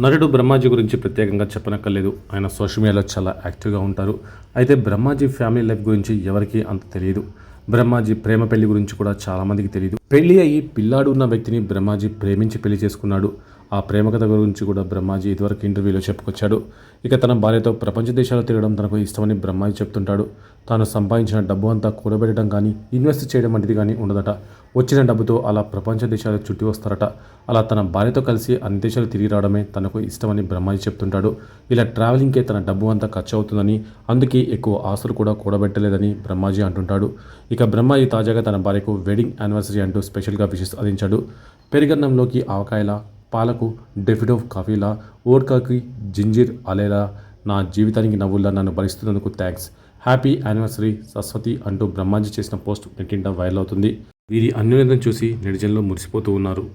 నటుడు బ్రహ్మాజీ గురించి ప్రత్యేకంగా చెప్పనక్కర్లేదు. ఆయన సోషల్ మీడియాలో చాలా యాక్టివ్గా ఉంటారు. అయితే బ్రహ్మాజీ ఫ్యామిలీ లైఫ్ గురించి ఎవరికీ అంత తెలియదు. బ్రహ్మాజీ ప్రేమ పెళ్లి గురించి కూడా చాలామందికి తెలియదు. పెళ్లి అయ్యి పిల్లాడు ఉన్న వ్యక్తిని బ్రహ్మాజీ ప్రేమించి పెళ్లి చేసుకున్నాడు. ఆ ప్రేమ కథ గురించి కూడా బ్రహ్మాజీ ఇదివరకు ఇంటర్వ్యూలో చెప్పుకొచ్చాడు. ఇక తన భార్యతో ప్రపంచ దేశాలు తిరగడం తనకు ఇష్టమని బ్రహ్మాజీ చెప్తుంటాడు. తాను సంపాదించిన డబ్బు అంతా కూడబెట్టడం కానీ ఇన్వెస్ట్ చేయడం వంటిది కానీ ఉండదట. వచ్చిన డబ్బుతో అలా ప్రపంచ దేశాలు చుట్టి వస్తారట. అలా తన భార్యతో కలిసి అన్ని దేశాలు తిరిగి రావడమే తనకు ఇష్టమని బ్రహ్మాజీ చెప్తుంటాడు. ఇలా ట్రావెలింగ్కే తన డబ్బు అంతా ఖర్చు అవుతుందని, అందుకే ఎక్కువ ఆస్తులు కూడా కూడబెట్టలేదని బ్రహ్మాజీ అంటుంటాడు. ఇక బ్రహ్మాజీ తాజాగా తన భార్యకు వెడ్డింగ్ యానివర్సరీ అంటూ స్పెషల్గా విషెస్ అందించాడు. పెరుగన్నంలోకి ఆవకాయల, పాలకు డెఫిడో కాఫీలా, వోడ్కాకి జింజీర్ అలేలా, నా జీవితానికి నవ్వుల్లా నన్ను భరిస్తున్నందుకు థ్యాంక్స్, హ్యాపీ యానివర్సరీ సరస్వతి అంటూ బ్రహ్మాజీ చేసిన పోస్ట్ నెట్టింట వైరల్ అవుతుంది. వీరి అన్యోన్యతను చూసి నెటిజన్లు మురిసిపోతూ ఉన్నారు.